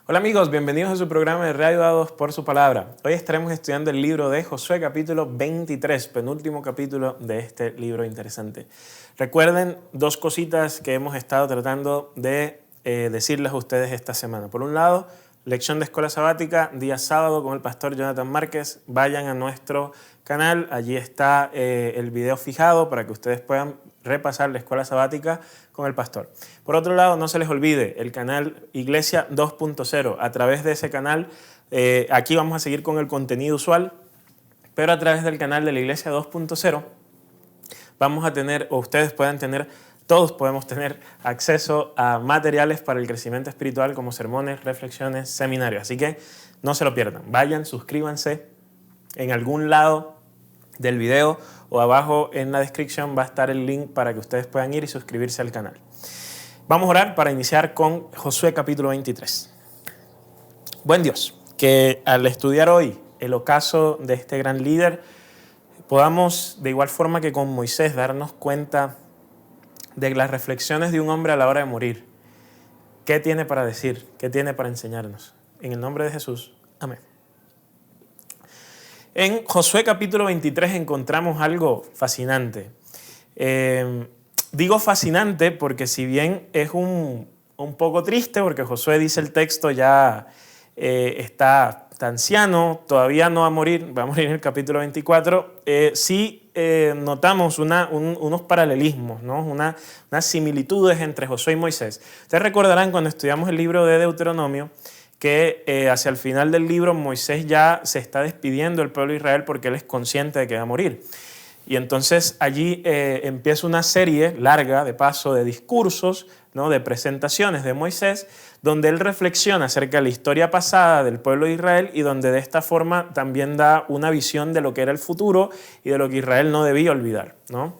Hola amigos, bienvenidos a su programa de Reavivados por su Palabra. Hoy estaremos estudiando el libro de Josué, capítulo 23, penúltimo capítulo de este libro interesante. Recuerden dos cositas que hemos estado tratando de decirles a ustedes esta semana. Por un lado, lección de escuela sabática, día sábado con el pastor Jonathan Márquez. Vayan a nuestro canal, allí está el video fijado para que ustedes puedan repasar la escuela sabática con el pastor. Por otro lado, no se les olvide el canal Iglesia 2.0. A través de ese canal, aquí vamos a seguir con el contenido usual, pero a través del canal de la Iglesia 2.0 vamos a tener, o ustedes pueden tener, todos podemos tener acceso a materiales para el crecimiento espiritual como sermones, reflexiones, seminarios. Así que no se lo pierdan. Vayan, suscríbanse en algún lado del video o abajo en la descripción va a estar el link para que ustedes puedan ir y suscribirse al canal. Vamos a orar para iniciar con Josué capítulo 23. Buen Dios, que al estudiar hoy el ocaso de este gran líder, podamos de igual forma que con Moisés darnos cuenta de las reflexiones de un hombre a la hora de morir. ¿Qué tiene para decir? ¿Qué tiene para enseñarnos? En el nombre de Jesús. Amén. En Josué capítulo 23 encontramos algo fascinante. Digo fascinante porque si bien es un poco triste, porque Josué dice el texto ya está anciano, todavía no va a morir en el capítulo 24, sí notamos unos paralelismos, ¿no? unas similitudes entre Josué y Moisés. Ustedes recordarán cuando estudiamos el libro de Deuteronomio, que hacia el final del libro Moisés ya se está despidiendo del pueblo de Israel porque él es consciente de que va a morir. Y entonces allí empieza una serie larga, de paso, de discursos, ¿no? de presentaciones de Moisés, donde él reflexiona acerca de la historia pasada del pueblo de Israel y donde de esta forma también da una visión de lo que era el futuro y de lo que Israel no debía olvidar, ¿no?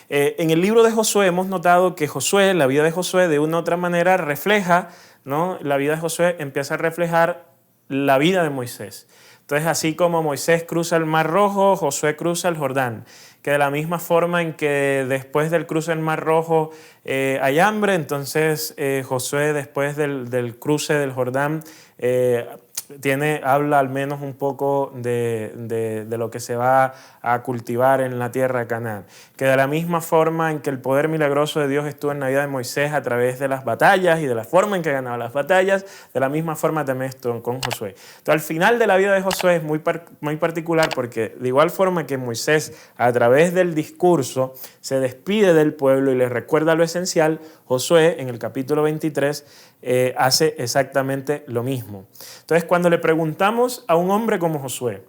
En el libro de Josué hemos notado que Josué, la vida de Josué, de una u otra manera refleja, ¿no? La vida de Josué empieza a reflejar la vida de Moisés. Entonces, así como Moisés cruza el Mar Rojo, Josué cruza el Jordán. Que de la misma forma en que después del cruce del Mar Rojo hay hambre, entonces Josué después del cruce del Jordán habla al menos un poco de lo que se va a cultivar en la tierra de Canaán. Que de la misma forma en que el poder milagroso de Dios estuvo en la vida de Moisés a través de las batallas y de la forma en que ganaba las batallas, de la misma forma también estuvo con Josué. Entonces, al final de la vida de Josué es muy particular porque de igual forma que Moisés a través del discurso se despide del pueblo y les recuerda lo esencial, Josué en el capítulo 23 hace exactamente lo mismo. Entonces, cuando le preguntamos a un hombre como Josué,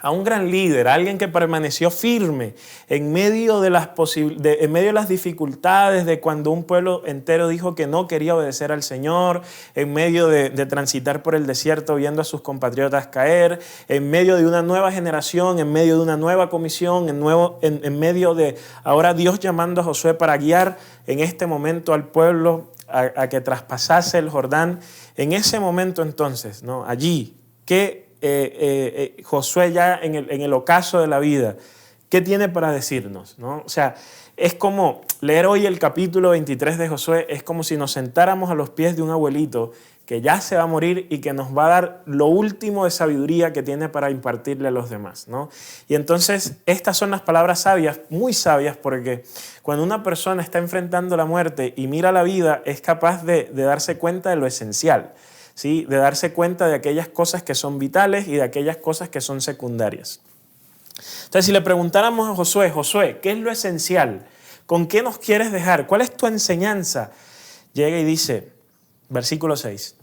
a un gran líder, a alguien que permaneció firme en medio de las dificultades de cuando un pueblo entero dijo que no quería obedecer al Señor, en medio de transitar por el desierto viendo a sus compatriotas caer, en medio de una nueva generación, en medio de una nueva comisión, en medio de ahora Dios llamando a Josué para guiar en este momento al pueblo a que traspasase el Jordán. En ese momento entonces, ¿no? Allí, que Josué ya en el ocaso de la vida, ¿qué tiene para decirnos, ¿no? O sea, es como leer hoy el capítulo 23 de Josué, es como si nos sentáramos a los pies de un abuelito que ya se va a morir y que nos va a dar lo último de sabiduría que tiene para impartirle a los demás, ¿no? Y entonces estas son las palabras sabias, muy sabias, porque cuando una persona está enfrentando la muerte y mira la vida, es capaz de darse cuenta de lo esencial, ¿sí? De darse cuenta de aquellas cosas que son vitales y de aquellas cosas que son secundarias. Entonces, si le preguntáramos a Josué, ¿qué es lo esencial? ¿Con qué nos quieres dejar? ¿Cuál es tu enseñanza? Llega y dice, versículo 6,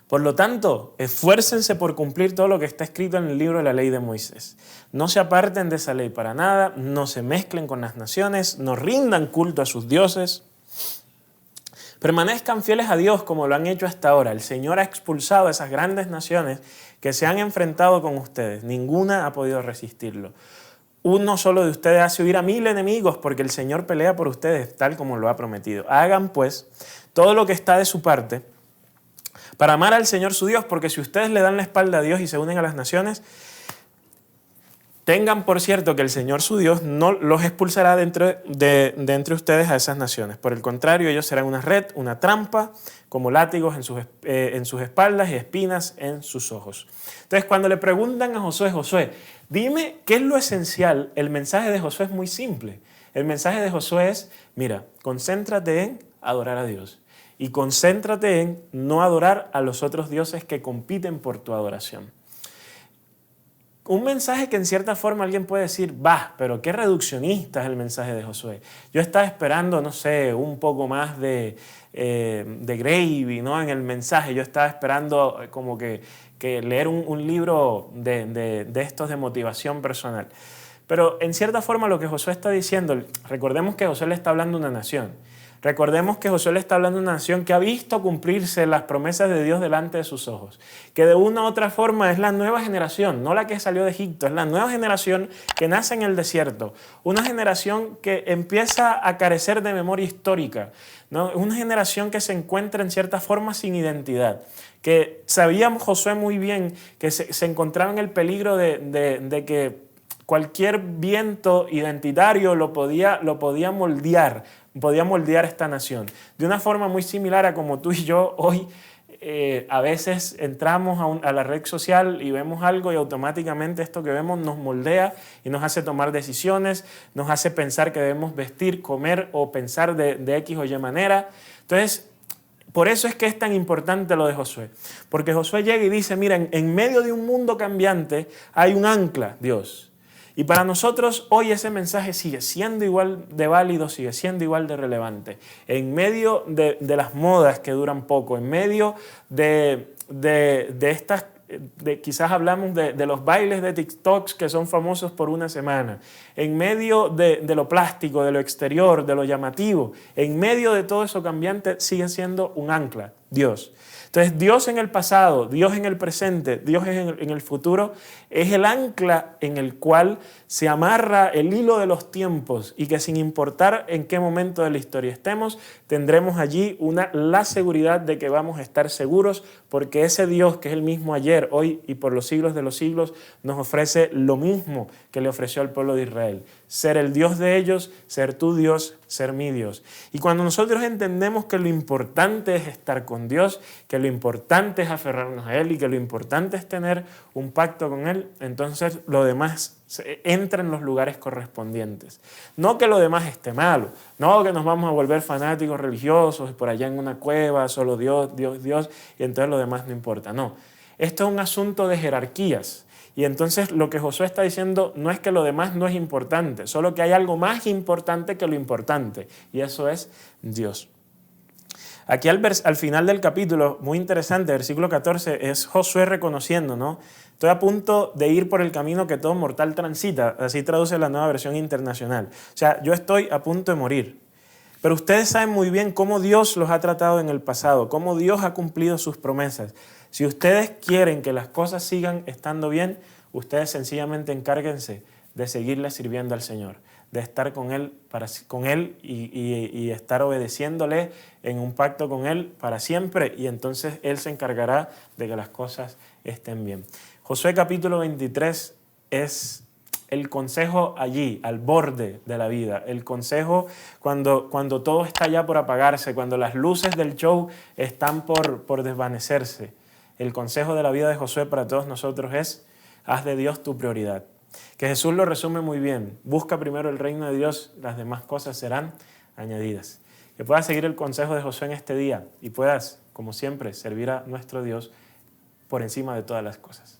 por lo tanto, esfuércense por cumplir todo lo que está escrito en el libro de la ley de Moisés. No se aparten de esa ley para nada, no se mezclen con las naciones, no rindan culto a sus dioses. Permanezcan fieles a Dios como lo han hecho hasta ahora. El Señor ha expulsado a esas grandes naciones que se han enfrentado con ustedes. Ninguna ha podido resistirlo. Uno solo de ustedes hace huir a 1000 enemigos porque el Señor pelea por ustedes tal como lo ha prometido. Hagan pues todo lo que está de su parte para amar al Señor su Dios, porque si ustedes le dan la espalda a Dios y se unen a las naciones, Tengan por cierto que el Señor su Dios no los expulsará de entre ustedes a esas naciones. Por el contrario, ellos serán una red, una trampa, como látigos en sus espaldas y espinas en sus ojos. Entonces, cuando le preguntan a Josué, Josué, dime qué es lo esencial, el mensaje de Josué es muy simple. El mensaje de Josué es, mira, concéntrate en adorar a Dios y concéntrate en no adorar a los otros dioses que compiten por tu adoración. Un mensaje que en cierta forma alguien puede decir, pero qué reduccionista es el mensaje de Josué. Yo estaba esperando, no sé, un poco más de gravy, ¿no? En el mensaje. Yo estaba esperando como que leer un libro de estos de motivación personal. Pero en cierta forma lo que Josué está diciendo, recordemos que Josué le está hablando a una nación. Recordemos que Josué le está hablando a una nación que ha visto cumplirse las promesas de Dios delante de sus ojos, que de una u otra forma es la nueva generación, no la que salió de Egipto, es la nueva generación que nace en el desierto, una generación que empieza a carecer de memoria histórica, ¿no? Una generación que se encuentra en cierta forma sin identidad, que sabíamos Josué muy bien que se encontraba en el peligro de que cualquier viento identitario lo podía moldear esta nación. De una forma muy similar a como tú y yo hoy a veces entramos a la red social y vemos algo y automáticamente esto que vemos nos moldea y nos hace tomar decisiones, nos hace pensar que debemos vestir, comer o pensar de X o Y manera. Entonces, por eso es que es tan importante lo de Josué. Porque Josué llega y dice, mira, en medio de un mundo cambiante hay un ancla, Dios. Y para nosotros hoy ese mensaje sigue siendo igual de válido, sigue siendo igual de relevante. En medio de las modas que duran poco, en medio de estas, quizás hablamos de los bailes de TikToks que son famosos por una semana, en medio de lo plástico, de lo exterior, de lo llamativo, en medio de todo eso cambiante sigue siendo un ancla, Dios. Entonces Dios en el pasado, Dios en el presente, Dios en el futuro es el ancla en el cual se amarra el hilo de los tiempos y que sin importar en qué momento de la historia estemos, tendremos allí la seguridad de que vamos a estar seguros porque ese Dios que es el mismo ayer, hoy y por los siglos de los siglos nos ofrece lo mismo que le ofreció al pueblo de Israel. Ser el Dios de ellos, ser tu Dios, ser mi Dios. Y cuando nosotros entendemos que lo importante es estar con Dios, que lo importante es aferrarnos a Él y que lo importante es tener un pacto con Él, entonces lo demás entra en los lugares correspondientes. No que lo demás esté malo, no que nos vamos a volver fanáticos religiosos por allá en una cueva, solo Dios, Dios, Dios, y entonces lo demás no importa. No, esto es un asunto de jerarquías. Y entonces lo que Josué está diciendo no es que lo demás no es importante, solo que hay algo más importante que lo importante, y eso es Dios. Aquí al final del capítulo, muy interesante, versículo 14, es Josué reconociendo, ¿no? Estoy a punto de ir por el camino que todo mortal transita, así traduce la Nueva Versión Internacional. O sea, yo estoy a punto de morir. Pero ustedes saben muy bien cómo Dios los ha tratado en el pasado, cómo Dios ha cumplido sus promesas. Si ustedes quieren que las cosas sigan estando bien, ustedes sencillamente encárguense de seguirle sirviendo al Señor, de estar con Él y estar obedeciéndole en un pacto con Él para siempre, y entonces Él se encargará de que las cosas estén bien. Josué capítulo 23 es el consejo allí, al borde de la vida, el consejo cuando todo está ya por apagarse, cuando las luces del show están por desvanecerse. El consejo de la vida de Josué para todos nosotros es: haz de Dios tu prioridad. Que Jesús lo resume muy bien: busca primero el reino de Dios, las demás cosas serán añadidas. Que puedas seguir el consejo de Josué en este día y puedas, como siempre, servir a nuestro Dios por encima de todas las cosas.